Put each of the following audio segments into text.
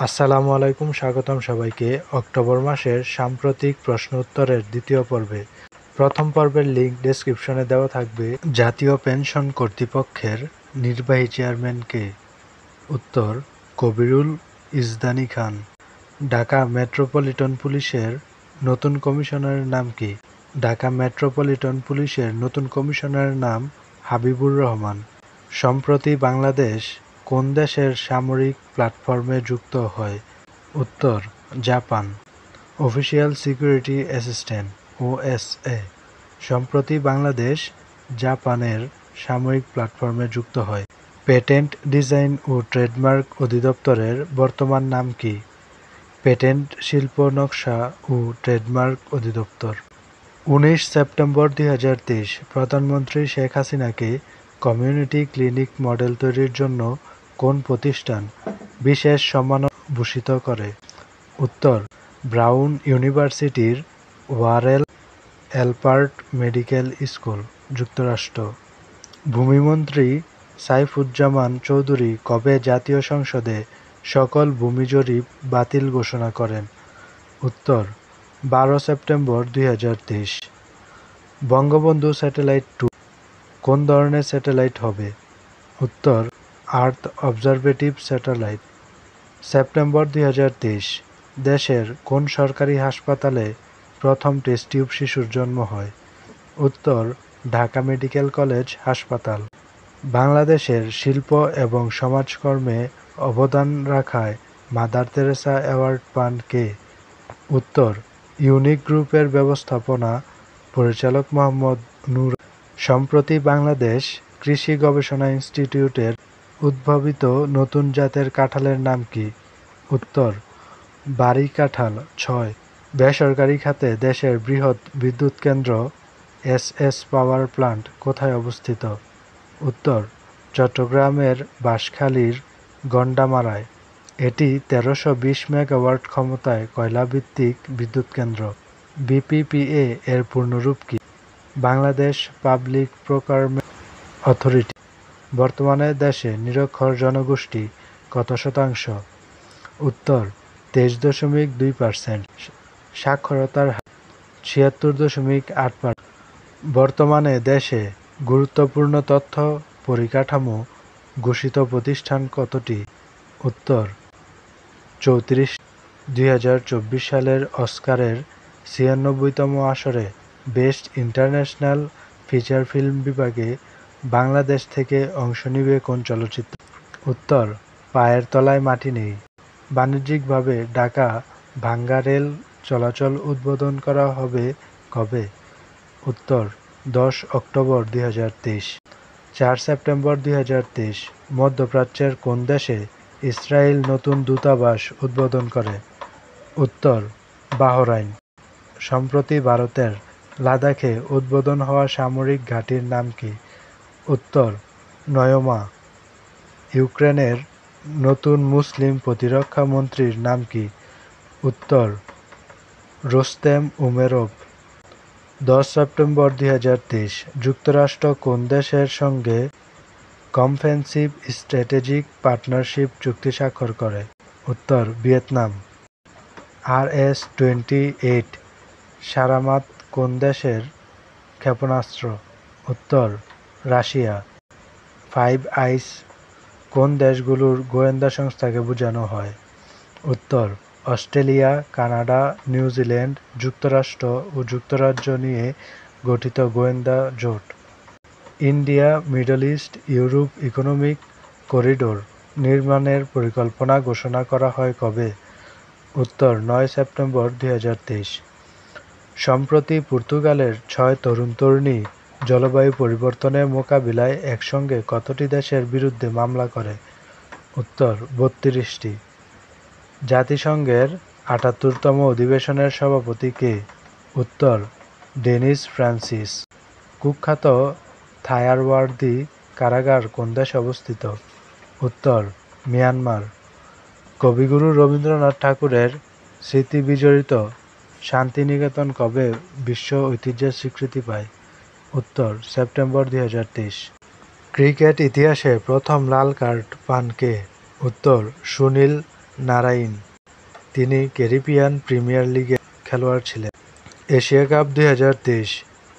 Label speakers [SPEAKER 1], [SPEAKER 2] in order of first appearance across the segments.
[SPEAKER 1] আসসালামু আলাইকুম, স্বাগতম সবাইকে অক্টোবর মাসের সাম্প্রতিক প্রশ্ন উত্তরের দ্বিতীয় পর্বে। প্রথম পর্বের লিঙ্ক ডেসক্রিপশনে দেওয়া থাকবে। জাতীয় পেনশন কর্তৃপক্ষের নির্বাহী চেয়ারম্যান কে? উত্তর কবিরুল ইজদানী খান। ঢাকা মেট্রোপলিটন পুলিশের নতুন কমিশনারের নাম কি? ঢাকা মেট্রোপলিটন পুলিশের নতুন কমিশনারের নাম হাবিবুর রহমান। সম্প্রতি বাংলাদেশ কোন দেশের সামরিক প্ল্যাটফর্মে যুক্ত হয়? উত্তর Japan. Official security assistant OSA. সম্প্রতি বাংলাদেশ জাপানের সামরিক প্ল্যাটফর্মে যুক্ত হয়। পেটেন্ট, ডিজাইন ও ট্রেডমার্ক অধিদপ্তরের বর্তমান নাম কি? পেটেন্ট, শিল্প নকশা ও ট্রেডমার্ক অধিদপ্তর। 19 সেপ্টেম্বর 2023 প্রধানমন্ত্রী শেখ হাসিনাকে কমিউনিটি ক্লিনিক মডেল তৈরির জন্য কোন প্রতিষ্ঠান বিশেষ সম্মাননা ভূষিত করে? উত্তর ব্রাউন ইউনিভার্সিটির ওয়ারেল অ্যালপার্ট মেডিকেল স্কুল, যুক্তরাষ্ট্র। ভূমিমন্ত্রী সাইফুজ্জামান চৌধুরী কবে জাতীয় সংসদে সকল ভূমি জরিপ বাতিল ঘোষণা করেন? উত্তর 12 সেপ্টেম্বর 2023। বঙ্গবন্ধু স্যাটেলাইট 2 কোন ধরনের স্যাটেলাইট হবে? উত্তর আর্থ অবজারভেটিভ স্যাটেলাইট। সেপ্টেম্বর 2023 দেশের কোন সরকারি হাসপাতালে প্রথম টেস্ট টিউব শিশুর জন্ম হয়? উত্তর ঢাকা মেডিকেল কলেজ হাসপাতাল। বাংলাদেশের শিল্প এবং সমাজকর্মে অবদান রাখায় মাদার তেরেসা অ্যাওয়ার্ড পান কে? উত্তর ইউনিক গ্রুপের ব্যবস্থাপনা পরিচালক মোহাম্মদ নূর। সম্প্রতি বাংলাদেশ কৃষি গবেষণা ইনস্টিটিউটের উদ্ভাবিত নতুন জাতের কাঁঠালের নাম কি? উত্তর বারী কাঁঠাল 6। বেসরকারি খাতে দেশের বৃহৎ বিদ্যুৎ কেন্দ্র এসএস পাওয়ার প্ল্যান্ট কোথায় অবস্থিত? উত্তর চট্টগ্রামের বাঁশখালীর গন্ডামারায়। এটি 1320 মেগাওয়াট ক্ষমতায় কয়লাভিত্তিক বিদ্যুৎ কেন্দ্র। বিপিপিএ এর পূর্ণরূপ কি? Bangladesh public procurement authority. বর্তমানে দেশে নিরক্ষর জনগোষ্ঠী কত শতাংশ? উত্তর 23.2%। সাক্ষরতার হার 76.8%। বর্তমানে দেশে গুরুত্বপূর্ণ তথ্য পরিকাঠামো ঘোষিত প্রতিষ্ঠান কতটি? উত্তর 34। 2024 সালের অস্কারের 96তম আসরে বেস্ট ইন্টারন্যাশনাল ফিচার ফিল্ম বিভাগে বাংলাদেশ থেকে অংশ নিবে কোন চলচ্চিত্র? উত্তর পায়ের তলায় মাটি নেই। বাণিজ্যিকভাবে ঢাকা ভাঙ্গা রেল চলাচল উদ্বোধন করা হবে কবে? উত্তর 10 অক্টোবর 2023। 4 সেপ্টেম্বর 2023 মধ্যপ্রাচ্যের কোন দেশে ইসরায়েল নতুন দূতাবাস উদ্বোধন করে? উত্তর বাহরাইন। সম্প্রতি ভারতের লাদাখে উদ্বোধন হওয়া সামরিক ঘাঁটির নাম কি? উত্তর নয়মা। ইউক্রেনের নতুন মুসলিম প্রতিরক্ষা মন্ত্রীর নাম কি? উত্তর রোস্তেম উমেরভ। 10 সেপ্টেম্বর 2023 যুক্তরাষ্ট্র কোন দেশের সঙ্গে কমপ্রেহেনসিভ স্ট্র্যাটেজিক পার্টনারশিপ চুক্তি স্বাক্ষর করে? উত্তর ভিয়েতনাম। RS-28 সারামাত কোন দেশের ক্ষেপণাস্ত্র? উত্তর রাশিয়া। ফাইভ আইস কোন দেশগুলোর গোয়েন্দা সংস্থাকে বোঝানো হয়? উত্তর অস্ট্রেলিয়া, কানাডা, নিউজিল্যান্ড, যুক্তরাষ্ট্র ও যুক্তরাজ্য নিয়ে গঠিত গোয়েন্দা জোট। India middle east Europe economic corridor নির্মাণের পরিকল্পনা ঘোষণা করা হয় কবে? উত্তর 9 সেপ্টেম্বর 2023। সম্প্রতি পর্তুগালের 6 তরুণ তরুণী জলবায়ু পরিবর্তনের মোকাবিলায় একসঙ্গে কতটি দেশের বিরুদ্ধে মামলা করে? উত্তর 32টি। জাতিসংঘের 78তম অধিবেশনের সভাপতি কে? উত্তর ডেনিস ফ্রান্সিস। কুখ্যাত থায়ারওয়ার্দী কারাগার কোন দেশে অবস্থিত? উত্তর মিয়ানমার। কবিগুরু রবীন্দ্রনাথ ঠাকুরের স্মৃতি বিজড়িত শান্তিনিকেতন কবে বিশ্ব ঐতিহ্যের স্বীকৃতি পায়? উত্তর সেপ্টেম্বর 2023। ক্রিকেট ইতিহাসে প্রথম লাল কার্ড পান কে? উত্তর সুনীল নারাইন। তিনি ক্যারিবিয়ান প্রিমিয়ার লিগের খেলোয়াড় ছিলেন। এশিয়া কাপ 2023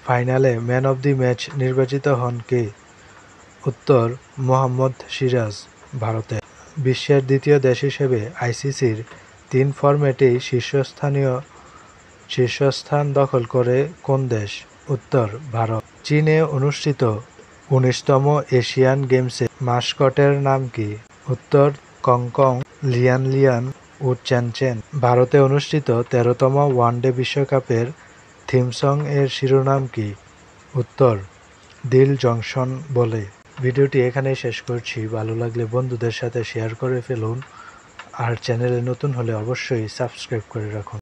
[SPEAKER 1] ফাইনালে ম্যান অব দি ম্যাচ নির্বাচিত হন কে? উত্তর মোহাম্মদ সিরাজ, ভারতের। বিশ্বের দ্বিতীয় দেশ হিসেবে আইসিসির 3 ফরম্যাটেই শীর্ষস্থান দখল করে কোন দেশ? উত্তর ভারত। চীনে অনুষ্ঠিত 19তম এশিয়ান গেমসে মাস্কটের নাম কি? উত্তর কংকং, লিয়ান ও চ্যান। ভারতে অনুষ্ঠিত 13তম ওয়ানডে বিশ্বকাপের থিম সং এর শিরোনাম কি? উত্তর দিল জংশন বলে। ভিডিওটি এখানেই শেষ করছি। ভালো লাগলে বন্ধুদের সাথে শেয়ার করে ফেলুন, আর চ্যানেলে নতুন হলে অবশ্যই সাবস্ক্রাইব করে রাখুন।